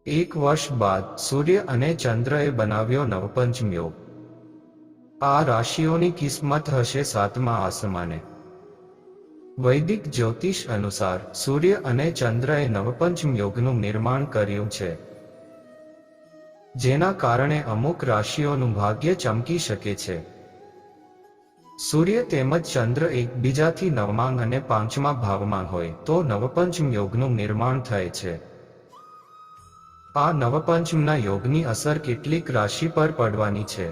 એક વર્ષ બાદ સૂર્ય અને ચંદ્રએ બનાવ્યો નવપંચમ યોગ। આ રાશિઓની કિસ્મત હશે સાતમા આસમાને। વૈદિક જ્યોતિષ અનુસાર સૂર્ય અને ચંદ્રએ નવપંચમ યોગનું નિર્માણ કર્યું છે, જેના કારણે અમુક રાશિઓનું ભાગ્ય ચમકી શકે છે। સૂર્ય તેમજ ચંદ્ર એકબીજાથી નવમા અને પાંચમા ભાવમાં હોય તો નવપંચમ યોગનું નિર્માણ થાય છે। આ નવપંચમના યોગની અસર કેટલીક રાશિ પર પડવાની છે,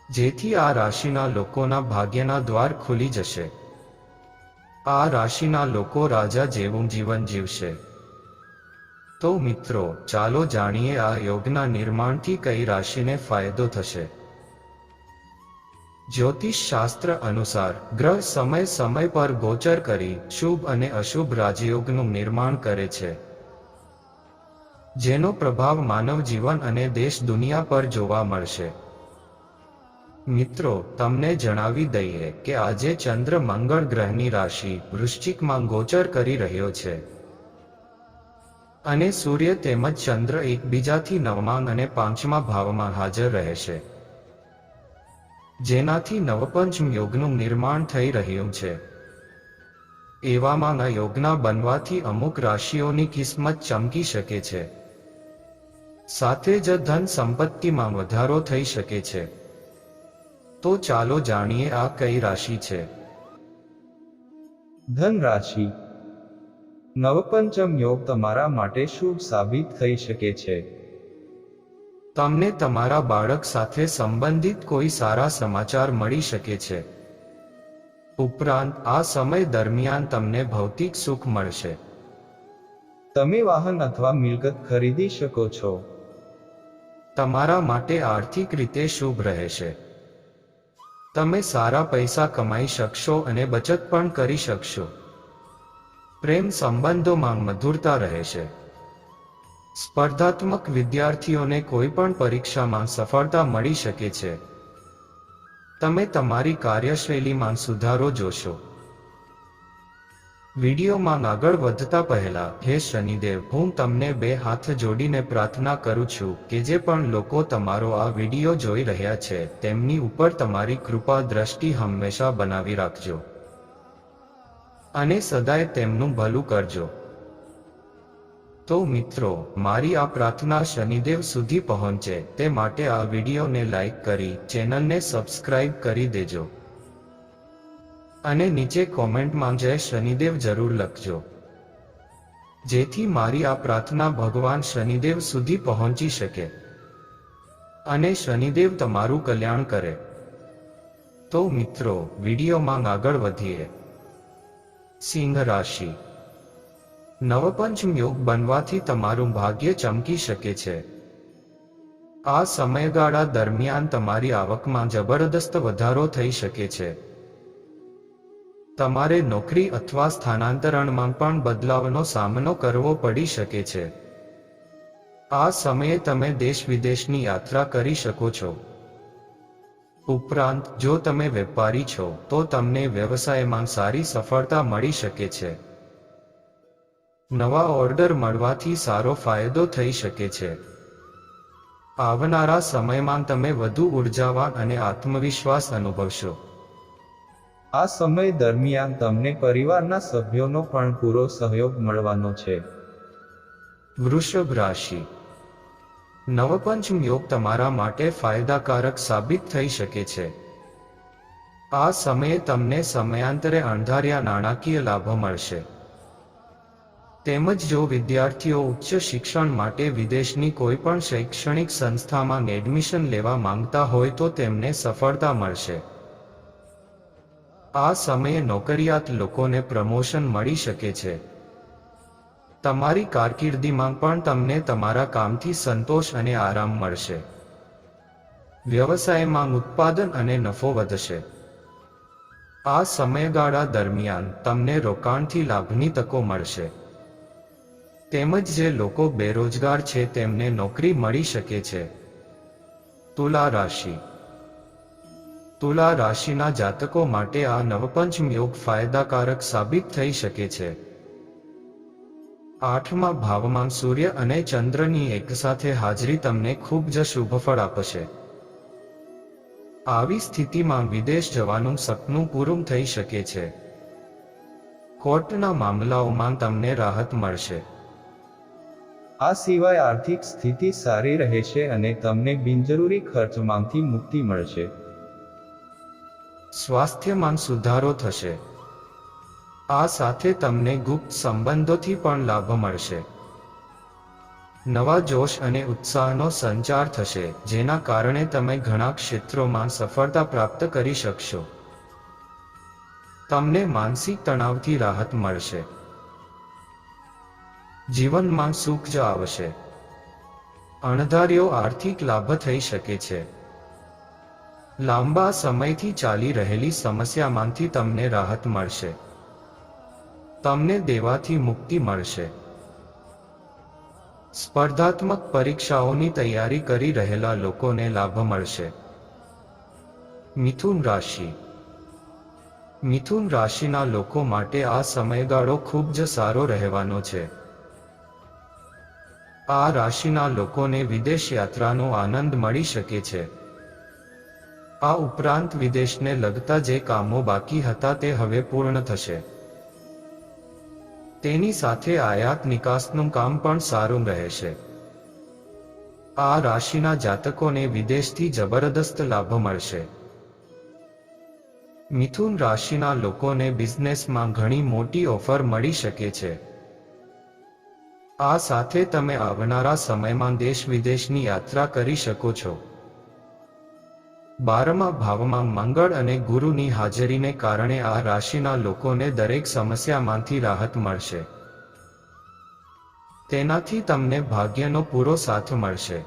જેથી આ રાશિના લોકોના ભાગ્યના દ્વાર ખુલી જશે। આ રાશિના લોકો રાજા જેવું જીવન જીવશે। તો મિત્રો, ચાલો જાણીએ આ યોગના નિર્માણથી કઈ રાશિને ફાયદો થશે। જ્યોતિષ શાસ્ત્ર અનુસાર ગ્રહ સમય સમય પર ગોચર કરી શુભ અને અશુભ રાજયોગનું નિર્માણ કરે છે, જેનો પ્રભાવ માનવ જીવન અને દેશ દુનિયા પર જોવા મળશે। મિત્રો, તમને જણાવી દઈએ કે આજે ચંદ્ર મંગળ ગ્રહની રાશિ વૃશ્ચિકમાં ગોચર કરી રહ્યો છે અને સૂર્ય તેમજ ચંદ્ર એકબીજાથી નવમા અને પાંચમા ભાવમાં હાજર રહેશે, જેનાથી નવપંચમ યોગનું નિર્માણ થઈ રહ્યું છે। એવામાં આ યોગના બનવાથી અમુક રાશિઓની કિસ્મત ચમકી શકે છે, સાથે જ ધન સંપત્તિમાં વધારો થઈ શકે છે। તો ચાલો જાણીએ આ કઈ રાશિ છે। ધન રાશિ। નવપંચમ યોગ તમારા માટે શુભ સાબિત થઈ શકે છે। તમને તમારા બાળક સાથે સંબંધિત કોઈ સારા સમાચાર મળી શકે છે। ઉપરાંત આ સમય દરમિયાન તમને ભૌતિક સુખ મળશે। તમે વાહન અથવા મિલકત ખરીદી શકો છો। તમારા માટે આર્થિક રીતે શુભ રહેશે। તમે સારા પૈસા કમાઈ શકશો અને બચત પણ કરી શકશો। પ્રેમ સંબંધોમાં મધુરતા રહેશે। સ્પર્ધાત્મક વિદ્યાર્થીઓને કોઈ પણ પરીક્ષામાં સફળતા મળી શકે છે। તમે તમારી કાર્યશૈલીમાં સુધારો જોશો। વિડીયોમાં આગળ વધતા પહેલા, હે શનિદેવ, હું તમને બે હાથ જોડીને પ્રાર્થના કરું છું કે જે પણ લોકો તમારો આ વિડીયો જોઈ રહ્યા છે તેમની ઉપર તમારી કૃપા દ્રષ્ટિ હંમેશા બનાવી રાખજો અને સદાય તેમનું ભલું કરજો। તો મિત્રો, મારી આ પ્રાર્થના શનિદેવ સુધી પહોંચે તે માટે આ વિડીયોને લાઈક કરી ચેનલને સબસ્ક્રાઇબ કરી દેજો અને નીચે કોમેન્ટમાં જય શનિદેવ જરૂર લખજો, જેથી મારી આ પ્રાર્થના ભગવાન શનિદેવ સુધી પહોંચી શકે અને શનિદેવ તમારું કલ્યાણ કરે। તો મિત્રો, વિડીયોમાં આગળ વધીએ। સિંહ રાશિ। નવપંચમ યોગ બનવાથી તમારું ભાગ્ય ચમકી શકે છે। આ સમયગાળા દરમિયાન તમારી આવકમાં જબરદસ્ત વધારો થઈ શકે છે। તમારે નોકરી અથવા સ્થાનાંતરણમાં પણ બદલાવનો સામનો કરવો પડી શકે છે। આ સમયે તમે દેશ વિદેશની યાત્રા કરી શકો છો। ઉપરાંત જો તમે વેપારી છો તો તમને વ્યવસાયમાં સારી સફળતા મળી શકે છે। નવા ઓર્ડર મળવાથી સારો ફાયદો થઈ શકે છે। આવનારા સમયમાં તમે વધુ ઉર્જાવાન અને આત્મવિશ્વાસ અનુભવશો। આ સમય દરમિયાન તમને પરિવારના સભ્યોનો પણ પૂરો સહયોગ મળવાનો છે। વૃષભ રાશિ। નવપંચમ યોગ તમારા માટે ફાયદાકારક સાબિત થઈ શકે છે। આ સમયે તમને સમયાંતરે અણધાર્યા નાણાકીય લાભો મળશે। તેમજ જો વિદ્યાર્થીઓ ઉચ્ચ શિક્ષણ માટે વિદેશની કોઈ પણ શૈક્ષણિક સંસ્થામાં એડમિશન લેવા માંગતા હોય તો તેમને સફળતા મળશે। આ સમયે નોકરિયાત લોકોને પ્રમોશન મળી શકે છે। તમારી કારકિર્દીમાં પણ તમને તમારા કામથી સંતોષ અને આરામ મળશે। વ્યવસાયમાં ઉત્પાદન અને નફો વધશે। આ સમયગાળા દરમિયાન તમને રોકાણથી લાભની તકો મળશે। તેમજ જે લોકો બેરોજગાર છે તેમને નોકરી મળી શકે છે। તુલા રાશિ। તુલા રાશિના જાતકો માટે આ નવપંચમ યોગ ફાયદાકારક સાબિત થઈ શકે છે। 8મા ભાવમાં સૂર્ય અને ચંદ્રની એકસાથે હાજરી તમને ખૂબ જ શુભફળ આપશે. આવી સ્થિતિમાં વિદેશ જવાનું સપનું પૂરું થઈ શકે છે. કોર્ટના મામલાઓમાં તમને રાહત મળશે. આ સિવાય આર્થિક સ્થિતિ સારી રહેશે અને તમને બિનજરૂરી ખર્ચમાંથી મુક્તિ મળશે. સ્વાસ્થ્યમાં સુધારો થશે. આ સાથે તમને ગુપ્ત સંબંધોથી પણ લાભ મળશે. નવા જોશ અને ઉત્સાહનો સંચાર થશે, જેના કારણે તમે ઘણા ક્ષેત્રોમાં સફળતા પ્રાપ્ત કરી શકશો. તમને માનસિક તણાવથી રાહત મળશે. જીવનમાં સુખ જ આવશે. અણધાર્યો આર્થિક લાભ થઈ શકે છે. લાંબા સમયથી ચાલી રહેલી સમસ્યામાંથી તમને રાહત મળશે. તમને દેવાથી મુક્તિ મળશે. સ્પર્ધાત્મક પરીક્ષાઓની તૈયારી કરી રહેલા લોકોને લાભ મળશે. મિથુન રાશિ. મિથુન રાશિના લોકો માટે આ સમયગાળો ખૂબ જ સારો રહેવાનો છે. આ રાશિના લોકોને વિદેશ યાત્રાનો આનંદ મળી શકે છે. આ ઉપરાંત વિદેશને લગતા જે કામો બાકી હતા તે હવે પૂર્ણ થશે. તેની સાથે આયાત નિકાસનું કામ પણ સારું રહેશે. આ રાશિના જાતકોને વિદેશથી જબરદસ્ત લાભ મળશે. મિથુન રાશિના લોકોને બિઝનેસમાં ઘણી મોટી ઓફર મળી શકે છે. આ સાથે તમે આવનારા સમયમાં દેશ વિદેશની યાત્રા કરી શકો છો. 12મા ભાવમાં મંગળ અને ગુરુની હાજરીને કારણે આ રાશિના લોકોને દરેક સમસ્યામાંથી રાહત મળશે. તેનાથી તમને ભાગ્યનો પૂરો સાથ મળશે.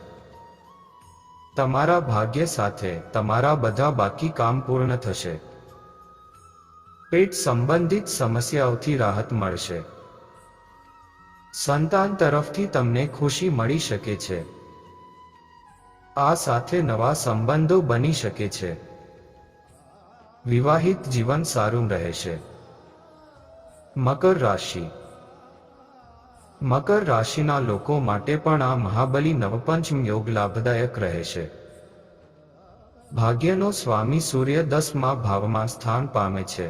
તમારા ભાગ્ય સાથે તમારા બધા બાકી કામ પૂર્ણ થશે. પેટ સંબંધિત સમસ્યાઓથી રાહત મળશે. સંતાન તરફથી તમને ખુશી મળી શકે છે. આ સાથે નવા સંબંધો બની શકે છે. વિવાહિત જીવન સારું રહેશે. મકર રાશિ. મકર રાશિના લોકો માટે પણ આ મહાબલી નવપંચમ યોગ લાભદાયક રહેશે. ભાગ્યનો સ્વામી સૂર્ય 10મા ભાવમાં સ્થાન પામે છે.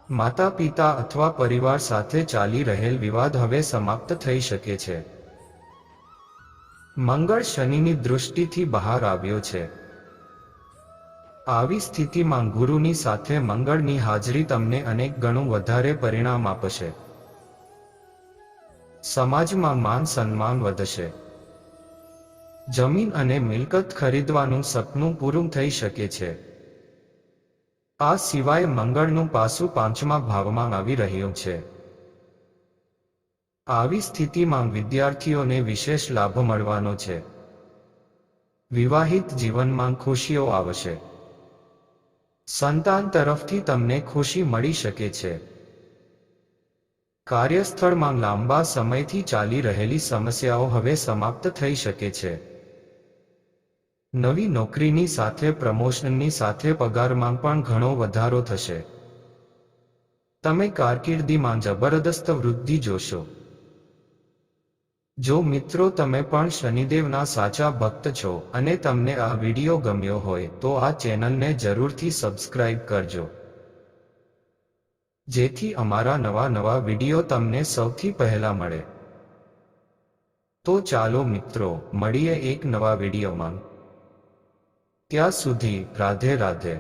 માતા પિતા અથવા પરિવાર સાથે ચાલી રહેલ વિવાદ હવે સમાપ્ત થઈ શકે છે. મંગળ શનિની દૃષ્ટિથી બહાર આવ્યો છે. આવી સ્થિતિમાં ગુરુની સાથે મંગળની હાજરી તમને અનેક ગણું વધારે પરિણામ આપશે. સમાજમાં માન સન્માન વધશે. જમીન અને મિલકત ખરીદવાનું સપનું પૂરું થઈ શકે છે. આ સિવાય મંગળનું પાસું 5મા ભાવમાં આવી રહ્યું છે. આવી સ્થિતિમાં વિદ્યાર્થીઓને વિશેષ લાભ મળવાનો છે. વિવાહિત જીવનમાં ખુશીઓ આવશે. સંતાન તરફથી તમને ખુશી મળી શકે છે. કાર્યસ્થળમાં લાંબા સમયથી ચાલી રહેલી સમસ્યાઓ હવે સમાપ્ત થઈ શકે છે. નવી નોકરીની સાથે પ્રમોશનની સાથે પગારમાં પણ ઘણો વધારો થશે. તમે કારકિર્દીમાં જબરદસ્ત વૃદ્ધિ જોશો. જો મિત્રો તમે પણ શનિદેવના સાચા ભક્ત છો અને તમને આ વિડીયો ગમ્યો હોય તો આ ચેનલને જરૂરથી સબસ્ક્રાઇબ કરજો, જેથી અમારા નવા વિડીયો તમને સૌથી પહેલા મળે. તો ચાલો મિત્રો, મળીએ એક નવા વિડીયોમાં. ત્યાં સુધી રાધે રાધે.